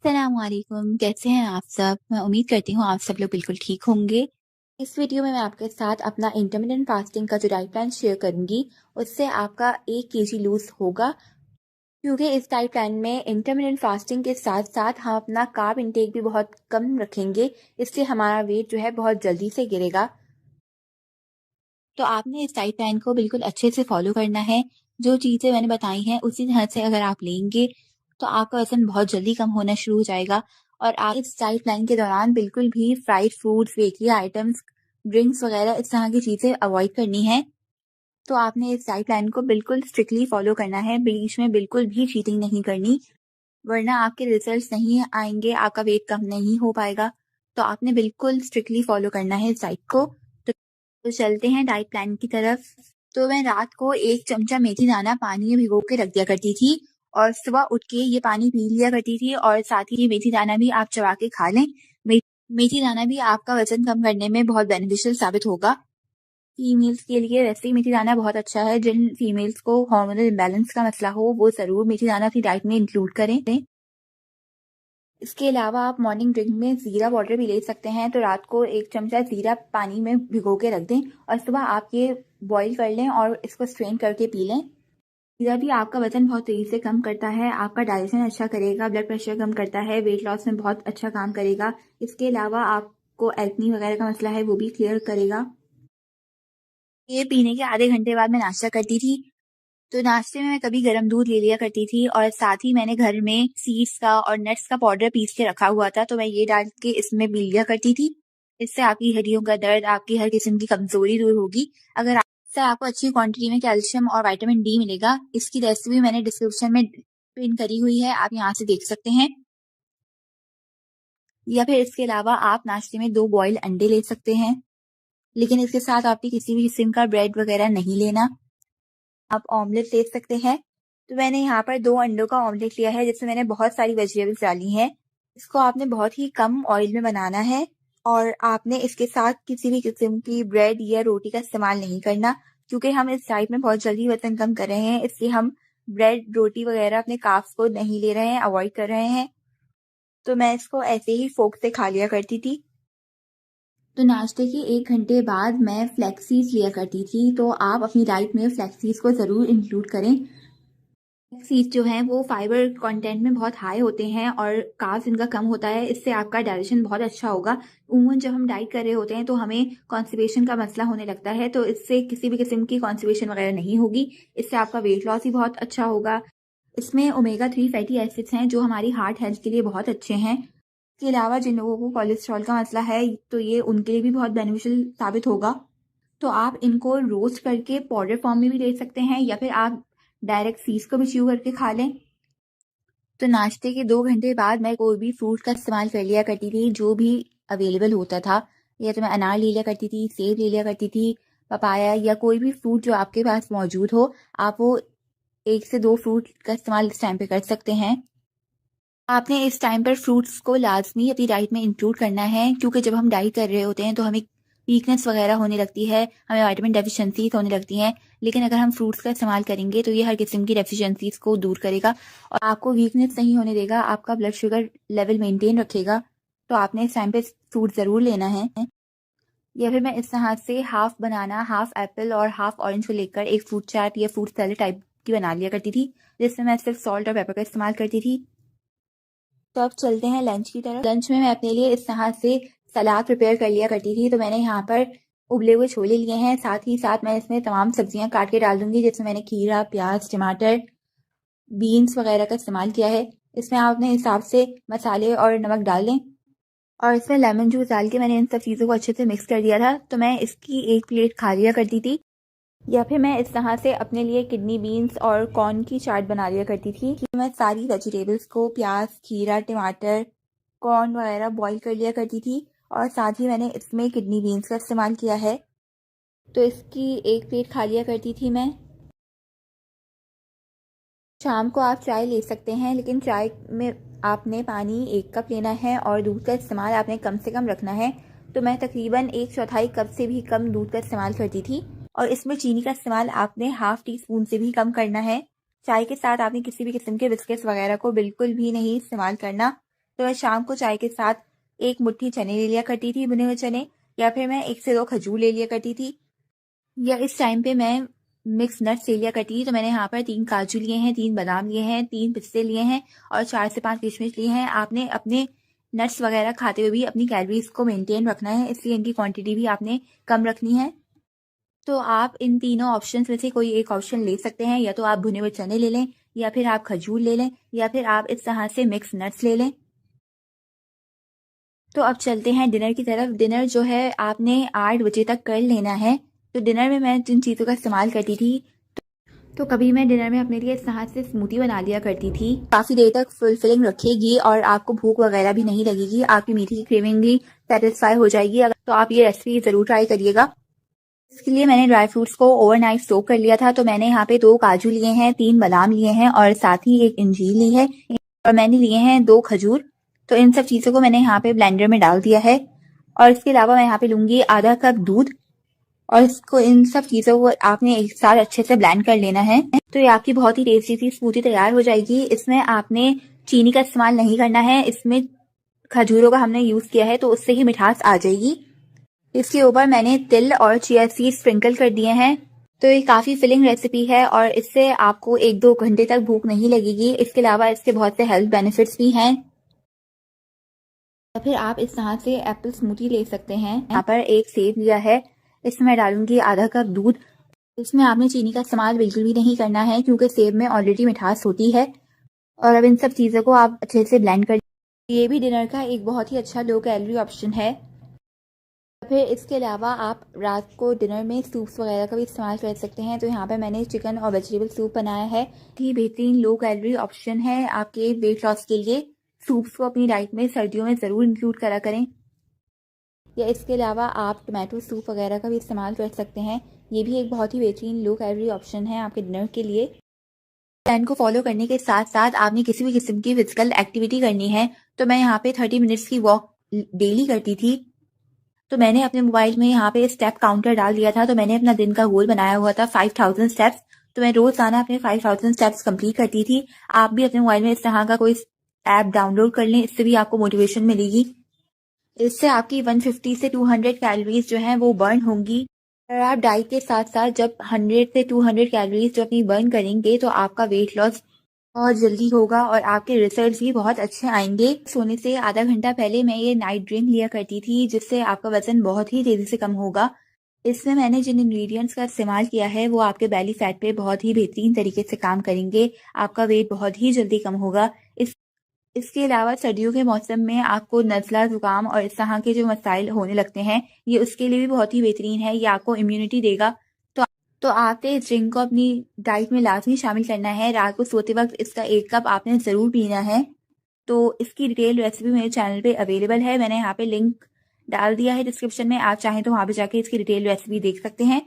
अस्सलामुअलैकुम, कैसे हैं आप सब? मैं उम्मीद करती हूँ आप सब लोग बिल्कुल ठीक होंगे। इस वीडियो में मैं आपके साथ अपना इंटरमिटेंट फास्टिंग का जो डाइट प्लान शेयर करूँगी, उससे आपका 1 केजी लूज़ होगा। क्योंकि इस डाइट प्लान में इंटरमिटेंट फास्टिंग के साथ-साथ हम अपना कार्ब इंटेक भी बहुत कम रखेंगे, इसलिए हमारा वेट जो है बहुत जल्दी से गिरेगा। तो आपने इस डाइट प्लान को बिल्कुल अच्छे से फॉलो करना है। जो चीज़ें मैंने बताई हैं उसी तरह से अगर आप लेंगे तो आपका वज़न बहुत जल्दी कम होना शुरू हो जाएगा। और आप इस डाइट प्लान के दौरान बिल्कुल भी fried foods, bakery items, drinks वग़ैरह इस तरह की चीज़ें अवॉइड करनी है। तो आपने इस डाइट प्लान को बिल्कुल स्ट्रिक्टली फॉलो करना है, बीच में बिल्कुल भी चीटिंग नहीं करनी, वरना आपके रिजल्ट्स नहीं आएँगे, आपका वेट कम नहीं हो पाएगा। तो आपने बिल्कुल स्ट्रिक्टली फॉलो करना है इस डाइट को। तो चलते हैं डाइट प्लान की तरफ। तो मैं रात को 1 चमचा मेथी दाना पानी में भिगो के रख दिया करती थी और सुबह उठ के ये पानी पी लिया करती थी और साथ ही ये मेथी दाना भी आप चबा के खा लें। मे मेथी दाना भी आपका वज़न कम करने में बहुत बेनिफिशियल साबित होगा। फीमेल्स के लिए वैसे ही मेथी दाना बहुत अच्छा है। जिन फीमेल्स को हार्मोनल इम्बैलेंस का मसला हो, वो ज़रूर मेथी दाना अपनी डाइट में इंक्लूड करें। इसके अलावा आप मॉर्निंग ड्रिंक में ज़ीरा वाटर भी ले सकते हैं। तो रात को 1 चमचा ज़ीरा पानी में भिगो के रख दें और सुबह आप ये बॉईल कर लें और इसको स्ट्रेन करके पी लें। ज़ीरा भी आपका वज़न बहुत तेज़ी से कम करता है, आपका डाइजेशन अच्छा करेगा, ब्लड प्रेशर कम करता है, वेट लॉस में बहुत अच्छा काम करेगा। इसके अलावा आपको एक्ने वगैरह का मसला है वो भी क्लियर करेगा। ये पीने के आधे घंटे बाद मैं नाश्ता करती थी। तो नाश्ते में मैं कभी गरम दूध ले लिया करती थी और साथ ही मैंने घर में सीड्स का और नट्स का पाउडर पीस के रखा हुआ था, तो मैं ये डाल के इसमें पी लिया करती थी। इससे आपकी हड्डियों का दर्द, आपकी हर किस्म की कमजोरी दूर होगी। अगर इससे आपको अच्छी क्वांटिटी में कैल्शियम और विटामिन डी मिलेगा। इसकी रेसिपी मैंने डिस्क्रिप्शन में पिन करी हुई है, आप यहाँ से देख सकते हैं। या फिर इसके अलावा आप नाश्ते में 2 बॉयल अंडे ले सकते हैं, लेकिन इसके साथ आपकी किसी भी किस्म का ब्रेड वगैरह नहीं लेना। आप ऑमलेट ले सकते हैं। तो मैंने यहाँ पर 2 अंडों का ऑमलेट लिया है, जिसमें मैंने बहुत सारी वेजिटेबल्स डाली हैं। इसको आपने बहुत ही कम ऑयल में बनाना है और आपने इसके साथ किसी भी किस्म की ब्रेड या रोटी का इस्तेमाल नहीं करना, क्योंकि हम इस डाइट में बहुत जल्दी वज़न कम कर रहे हैं, इसलिए हम ब्रेड, रोटी वगैरह अपने कार्ब्स को नहीं ले रहे हैं, अवॉइड कर रहे हैं। तो मैं इसको ऐसे ही फोक से खा लिया करती थी। तो नाश्ते के 1 घंटे बाद मैं फ्लैक्स सीड्स लिया करती थी, तो आप अपनी डाइट में फ्लैक्स सीड्स को ज़रूर इंक्लूड करें। सीड्स जो हैं वो फाइबर कंटेंट में बहुत हाई होते हैं और कार्ब्स इनका कम होता है, इससे आपका डाइजेशन बहुत अच्छा होगा। उमूमन जब हम डाइट कर रहे होते हैं तो हमें कॉन्स्टिपेशन का मसला होने लगता है, तो इससे किसी भी किस्म की कॉन्स्टिपेशन वगैरह नहीं होगी। इससे आपका वेट लॉस ही बहुत अच्छा होगा। इसमें ओमेगा 3 फैटी एसिड्स हैं जो हमारी हार्ट हेल्थ के लिए बहुत अच्छे हैं। इसके अलावा जिन लोगों को कोलेस्ट्रॉल का मसला है तो ये उनके लिए भी बहुत बेनिफिशियल साबित होगा। तो आप इनको रोस्ट करके पाउडर फॉर्म में भी ले सकते हैं या फिर आप डायरेक्ट सीड्स को भी च्यू करके खा लें। तो नाश्ते के 2 घंटे बाद मैं कोई भी फ्रूट का इस्तेमाल कर लिया करती थी, जो भी अवेलेबल होता था। या तो मैं अनार ले लिया करती थी, सेब ले लिया करती थी, पपाया या कोई भी फ्रूट जो आपके पास मौजूद हो, आप वो 1 से 2 फ्रूट का इस्तेमाल इस टाइम पे कर सकते हैं। आपने इस टाइम पर फ्रूट्स को लाज़मी अपनी डाइट में इंक्लूड करना है, क्योंकि जब हम डाइट कर रहे होते हैं तो हमें वीकनेस वगैरह होने लगती है, हमें विटामिन डेफिशिएंसीज होने लगती हैं। लेकिन अगर हम फ्रूट्स का इस्तेमाल करेंगे तो ये हर किस्म की डेफिशिएंसीज को दूर करेगा और आपको वीकनेस नहीं होने देगा, आपका ब्लड शुगर लेवल मेंटेन रखेगा। तो आपने इस टाइम पे फ्रूट ज़रूर लेना है। या फिर मैं इस तरह से हाफ बनाना, हाफ एप्पल और हाफ ऑरेंज को लेकर एक फ्रूट चाट या फ्रूट सैलेड टाइप की बना लिया करती थी, जिसमें मैं सिर्फ सॉल्ट और पेपर का इस्तेमाल करती थी। तो अब चलते हैं लंच की तरफ। लंच में मैं अपने लिए इस तरह से सलाद प्रिपेयर कर लिया करती थी। तो मैंने यहाँ पर उबले हुए छोले लिए हैं, साथ ही साथ मैं इसमें तमाम सब्जियां काट के डाल दूंगी, जिसमें मैंने खीरा, प्याज, टमाटर, बीन्स वगैरह का इस्तेमाल किया है। इसमें आप अपने हिसाब से मसाले और नमक डाल लें और इसमें लेमन जूस डाल के मैंने इन सब चीज़ों को अच्छे से मिक्स कर दिया था। तो मैं इसकी 1 प्लेट खा लिया करती थी। या फिर मैं इस तरह से अपने लिए किडनी बीन्स और कॉर्न की चाट बना लिया करती थी कि मैं सारी वेजिटेबल्स को प्याज, खीरा, टमाटर, कॉर्न वगैरह बॉईल कर लिया करती थी और साथ ही मैंने इसमें किडनी बीन्स का इस्तेमाल किया है। तो इसकी 1 प्लेट खा लिया करती थी मैं। शाम को आप चाय ले सकते हैं, लेकिन चाय में आपने पानी 1 कप लेना है और दूध का इस्तेमाल आपने कम से कम रखना है। तो मैं तकरीबन 1/4 कप से भी कम दूध का इस्तेमाल करती थी और इसमें चीनी का इस्तेमाल आपने हाफ टी स्पून से भी कम करना है। चाय के साथ आपने किसी भी किस्म के बिस्किट्स वगैरह को बिल्कुल भी नहीं इस्तेमाल करना। तो मैं शाम को चाय के साथ 1 मुट्ठी चने ले लिया करती थी, भुने हुए चने, या फिर मैं 1 से 2 खजूर ले लिया करती थी, या इस टाइम पे मैं मिक्स नट्स ले लिया करती थी। तो मैंने यहाँ पर 3 काजू लिए हैं, 3 बादाम लिए हैं, 3 पिस्ते लिए हैं और 4 से 5 किशमिश लिए हैं। आपने अपने नट्स वगैरह खाते हुए भी अपनी कैलोरीज को मेंटेन रखना है, इसलिए इनकी क्वांटिटी भी आपने कम रखनी है। तो आप इन तीनों ऑप्शन में से कोई एक ऑप्शन ले सकते हैं, या तो आप भुने हुए चने ले लें, या फिर आप खजूर ले लें, या फिर आप इस तरह से मिक्स नट्स ले लें। तो अब चलते हैं डिनर की तरफ। डिनर जो है आपने 8 बजे तक कर लेना है। तो डिनर में मैं जिन चीज़ों का इस्तेमाल करती थी, तो कभी मैं डिनर में अपने लिए इस तरह से स्मूदी बना लिया करती थी। काफ़ी देर तक फुलफिलिंग रखेगी और आपको भूख वगैरह भी नहीं लगेगी, आपकी मीठी की क्रेविंग भी सेटिस्फाई हो जाएगी। तो आप ये रेसिपी ज़रूर ट्राई करिएगा। इसके लिए मैंने ड्राई फ्रूट्स को ओवरनाइट सोक कर लिया था। तो मैंने यहाँ पे 2 काजू लिए हैं, 3 बादाम लिए हैं और साथ ही 1 अंजीर ली है, और मैंने लिए हैं 2 खजूर। तो इन सब चीज़ों को मैंने यहाँ पे ब्लेंडर में डाल दिया है। और इसके अलावा मैं यहाँ पे लूंगी आधा कप दूध, और इसको इन सब चीज़ों को आपने एक साथ अच्छे से ब्लेंड कर लेना है। तो ये आपकी बहुत ही टेस्टी सी स्मूदी तैयार हो जाएगी। इसमें आपने चीनी का इस्तेमाल नहीं करना है, इसमें खजूरों का हमने यूज़ किया है, तो उससे ही मिठास आ जाएगी। इसके ऊपर मैंने तिल और चिया सीड स्प्रिंकल कर दिए हैं। तो ये काफ़ी फिलिंग रेसिपी है और इससे आपको 1-2 घंटे तक भूख नहीं लगेगी। इसके अलावा इसके बहुत से हेल्थ बेनिफिट्स भी हैं। या फिर आप इस तरह से एप्पल स्मूदी ले सकते हैं। यहाँ पर 1 सेब लिया है, इसमें मैं डालूंगी आधा कप दूध। इसमें आपने चीनी का इस्तेमाल बिल्कुल भी नहीं करना है, क्योंकि सेब में ऑलरेडी मिठास होती है। और अब इन सब चीज़ों को आप अच्छे से ब्लेंड कर, ये भी डिनर का एक बहुत ही अच्छा लो कैलोरी ऑप्शन है। फिर इसके अलावा आप रात को डिनर में सूप्स वगैरह का भी इस्तेमाल कर सकते हैं। तो यहाँ पे मैंने चिकन और वेजिटेबल सूप बनाया है। ये बेहतरीन लो कैलोरी ऑप्शन है आपके वेट लॉस के लिए। सूप्स को अपनी डाइट में सर्दियों में ज़रूर इंक्लूड करा करें। या इसके अलावा आप टमाटो सूप वगैरह का भी इस्तेमाल कर सकते हैं। ये भी एक बहुत ही बेहतरीन लो कैलोरी ऑप्शन है आपके डिनर के लिए। प्लान को फॉलो करने के साथ साथ आपने किसी भी किस्म की फिजिकल एक्टिविटी करनी है। तो मैं यहाँ पे 30 मिनट्स की वॉक डेली करती थी। तो मैंने अपने मोबाइल में यहाँ पे स्टेप काउंटर डाल दिया था। तो मैंने अपना दिन का गोल बनाया हुआ था 5000 स्टेप्स। तो मैं रोजाना अपने 5000 स्टेप्स कंप्लीट करती थी। आप भी अपने मोबाइल में इस तरह का कोई ऐप डाउनलोड कर लें, इससे भी आपको मोटिवेशन मिलेगी। इससे आपकी 150 से 200 कैलोरीज जो हैं वो बर्न होंगी। और आप डाइट के साथ साथ जब 100 से 200 कैलोरीज जो अपनी बर्न करेंगे, तो आपका वेट लॉस बहुत जल्दी होगा और आपके रिजल्ट्स भी बहुत अच्छे आएंगे। सोने से आधा घंटा पहले मैं ये नाइट ड्रिंक लिया करती थी, जिससे आपका वजन बहुत ही तेजी से कम होगा। इसमें मैंने जिन इंग्रेडिएंट्स का इस्तेमाल किया है वो आपके बेली फैट पे बहुत ही बेहतरीन तरीके से काम करेंगे। आपका वेट बहुत ही जल्दी कम होगा। इसके अलावा सर्दियों के मौसम में आपको नज़ला, ज़ुकाम और इस तरह के जो मसाइल होने लगते हैं, ये उसके लिए भी बहुत ही बेहतरीन है। ये आपको इम्यूनिटी देगा। तो आपने इस ड्रिंक को अपनी डाइट में लाजमी शामिल करना है। रात को सोते वक्त इसका 1 कप आपने ज़रूर पीना है। तो इसकी डिटेल रेसिपी मेरे चैनल पे अवेलेबल है। मैंने यहाँ पे लिंक डाल दिया है डिस्क्रिप्शन में। आप चाहें तो वहाँ पे जाके इसकी डिटेल रेसिपी देख सकते हैं।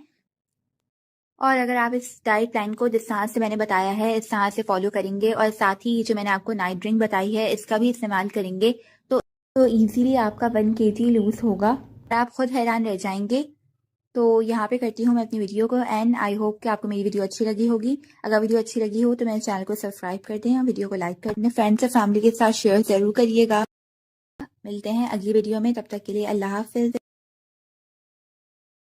और अगर आप इस डाइट प्लान को जिस तरह से मैंने बताया है इस तरह से फॉलो करेंगे, और साथ ही जो मैंने आपको नाइट ड्रिंक बताई है इसका भी इस्तेमाल करेंगे, तो ईजीली आपका 1 kg लूज होगा। आप खुद हैरान रह जाएंगे। तो यहाँ पे करती हूँ मैं अपनी वीडियो को एंड। आई होप कि आपको मेरी वीडियो अच्छी लगी होगी। अगर वीडियो अच्छी लगी हो तो मेरे चैनल को सब्सक्राइब कर दें और वीडियो को लाइक कर दें। फ्रेंड्स और फैमिली के साथ शेयर ज़रूर करिएगा। मिलते हैं अगली वीडियो में, तब तक के लिए अल्लाह हाफिज़।